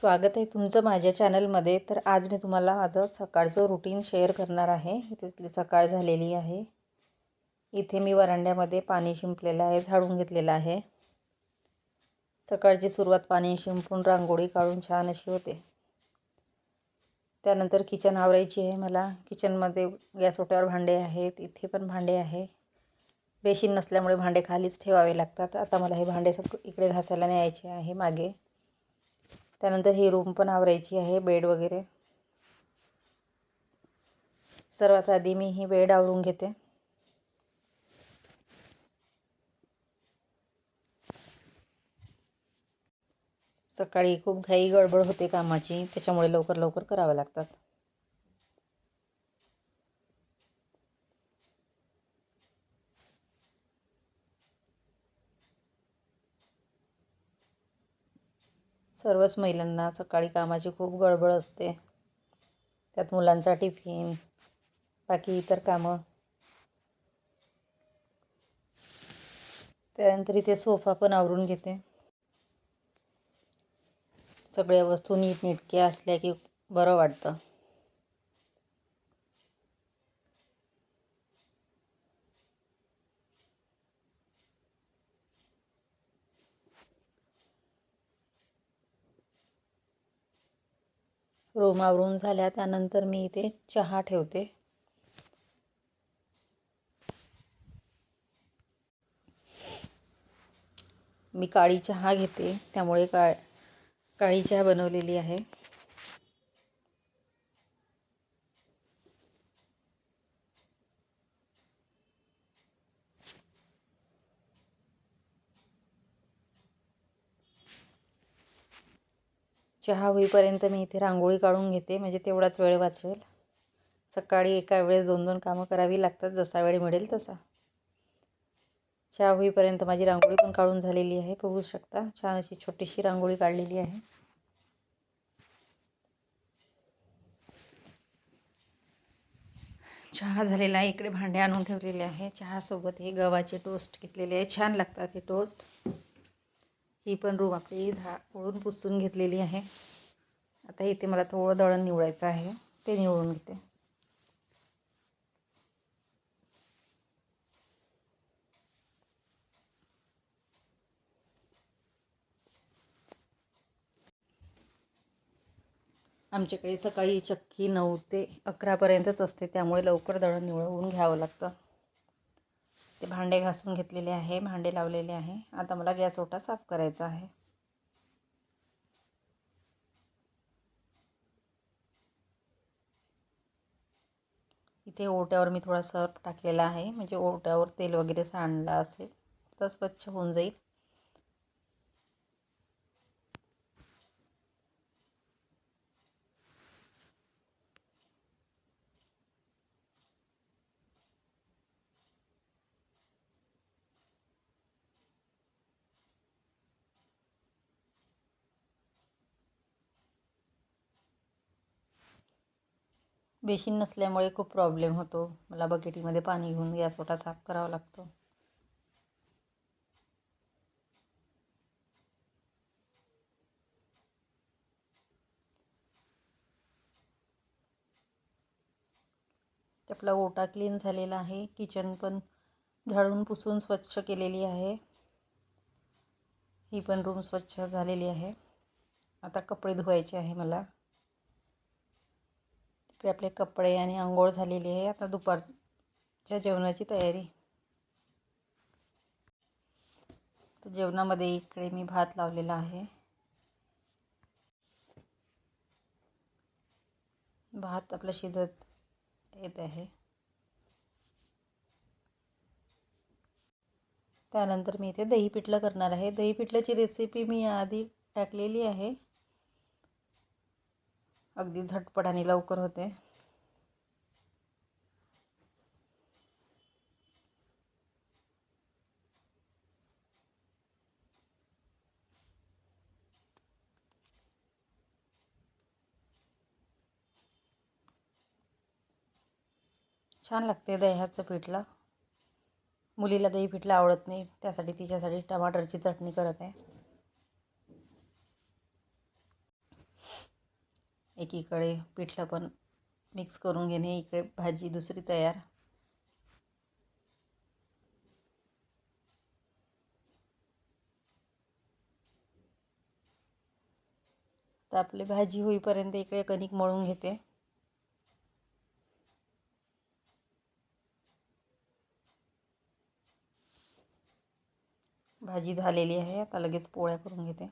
स्वागत आहे तुमचं माझ्या चॅनलमध्ये. तर आज मी तुम्हाला माझं सकाळचं रुटीन शेअर करणार आहे. इथे आपली सकाळ झालेली आहे. इथे मी वरांड्यामध्ये पाणी शिंपलेलं आहे, झाडून घेतलेलं आहे. सकाळची सुरुवात पाणी शिंपून रांगोळी काढून छान अशी होते. त्यानंतर किचन आवरायची आहे मला. किचनमध्ये गॅस ओट्यावर भांडे आहेत, इथे पण भांडे आहे. बेसिन नसल्यामुळे भांडे खालीच ठेवावे लागतात. आता मला हे भांडे इकडे घासायला न्यायचे आहे मागे. त्यानंतर ही रूम पण आवरायची आहे, बेड वगैरे. सर्वात आधी मी ही बेड आवरून घेते. सकाळी खूप घाई गडबड होते कामाची, त्याच्यामुळे लवकर लवकर करावं लागतात. सर्वच महिलांना सकाळी कामाची खूप गडबड असते. त्यात मुलांचा टिफिन, बाकी इतर कामं. त्यानंतर इथे सोफा पण आवरून घेते. सगळ्या वस्तू नीटनेटक्या असल्या की बरं वाटतं. रूम आवरून झाल्या त्यानंतर मी इथे चहा ठेवते. मी काळी चहा घेते, त्यामुळे काळी चहा बनवलेली आहे. चहा होईपर्यंत मी इथे रांगोळी काढून घेते, म्हणजे तेवढाच वेळ वाचेल. सकाळी एका वेळेस 2-2 कामं करावी लागतात, जसा वेळ मिळेल तसा. चहा होईपर्यंत माझी रांगोळी पण काढून झालेली आहे, बघू शकता. छान अशी छोटीशी रांगोळी काढलेली आहे. चहा झालेला आहे. इकडे भांडे आणून ठेवलेले आहे. चहासोबत हे गव्हाचे टोस्ट घेतलेले आहे, छान लागतात हे टोस्ट. ही पण रूम आपली ओळून पुसून घेतलेली आहे. आता इथे मला थोडं दळण निवडायचं आहे, ते निवडून घेते. आमच्याकडे सकाळी चक्की 9 ते 11पर्यंतच असते, त्यामुळे लवकर दळण निवडून घ्यावं लागतं. ते भांडे घासून घेतलेले आहे, भांडे लावलेले आहे. आता मला गॅस ओटा साफ करायचा आहे. इथे ओट्यावर मी थोडा सर्फ टाकलेला आहे, म्हणजे ओट्यावर तेल वगैरे सांडला असेल तर स्वच्छ होऊन जाईल. बेसिन नसल्यामुळे खूप प्रॉब्लेम होतो. मला बकेटीमध्ये पाणी घेऊन गॅस ओटा साफ करावा लागतो. आपला ओटा क्लीन झालेला आहे. किचन पण झाडून पुसून स्वच्छ केलेली आहे. ही पण रूम स्वच्छ झालेली आहे. आता कपडे धुवायचे आहे मला. तिकडे आपले कपडे आणि आंघोळ झालेली आहे. आता दुपारच्या जेवणाची तयारी. तर जेवणामध्ये इकडे मी भात लावलेला आहे. भात आपला शिजत येत आहे. त्यानंतर मी इथे दही पिठलं करणार आहे. दही पिठल्याची रेसिपी मी आधी टाकलेली आहे. अगदी झटपट आणि लवकर होते. छान लागते दह्याचं पिठलं. मुलीला दही पिठलं आवडत नाही, त्यासाठी तिच्यासाठी टमाटरची चटणी करत आहे. एकीकडे पिठलं पण मिक्स करून घेणे, इकडे भाजी दुसरी तयार. तर आपली भाजी होईपर्यंत इकडे कणिक मळून घेते. भाजी झालेली आहे, आता लगेच पोळ्या करून घेते.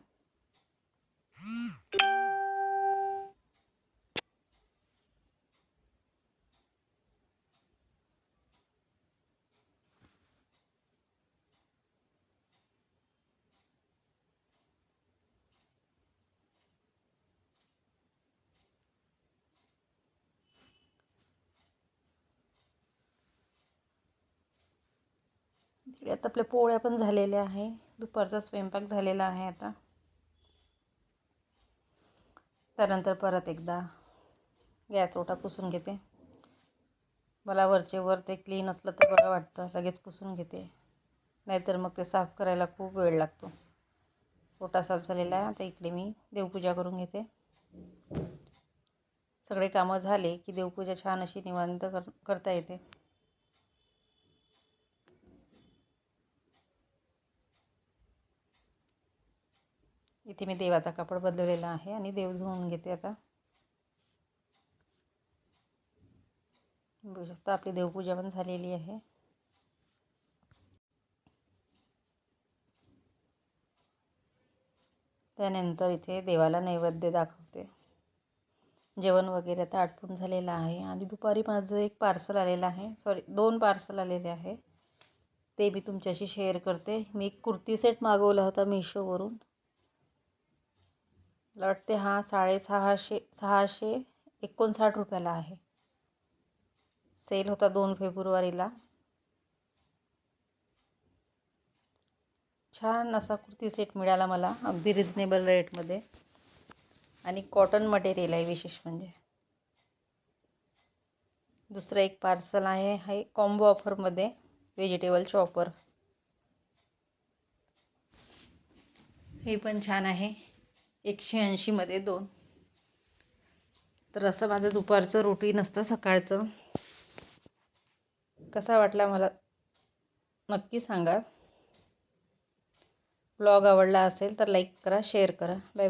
इकडे आता आपल्या पोळ्या पण झालेल्या आहे. दुपारचा स्वयंपाक झालेला आहे आता. त्यानंतर परत एकदा गॅस ओटा पुसून घेते. मला वरचे वर ते क्लीन असलं तर बरं वाटतं, लगेच पुसून घेते. नाहीतर मग ते साफ करायला खूप वेळ लागतो. ओटा साफ झालेला आहे. आता इकडे मी देवपूजा करून घेते. सगळे कामं झाले की देवपूजा छान अशी निवांत करता येते. इथे मी देवाचा कापड बदललेला आहे आणि देव धुवून घेते आता. बघू शकता आपली देवपूजा पण झालेली आहे. त्यानंतर इथे देवाला नैवेद्य दाखवते. जेवण वगैरे आता आटपून झालेलं आहे. आणि दुपारी माझं एक पार्सल आलेलं आहे, 2 पार्सल आलेले आहे, ते मी तुमच्याशी शेअर करते. मी एक कुर्ती सेट मागवला होता मिशोवरून. मला वाटते हा 659 रुपयाला आहे. सेल होता 2 फेब्रुवारीला. छान असा कुर्ती सेट मिळाला मला, अगदी रिजनेबल रेटमध्ये. आणि कॉटन मटेरियल आहे विशेष म्हणजे. दुसरं एक पार्सल आहे, हे कॉम्बो ऑफरमध्ये व्हेजिटेबल चॉपर. हे पण छान आहे, 180 मध्ये 2. तर असं माझं दुपारचं रुटीन असतं सकाळचं. कसा वाटला मला नक्की सांगा. ब्लॉग आवडला असेल तर लाईक करा, शेअर करा. बाय.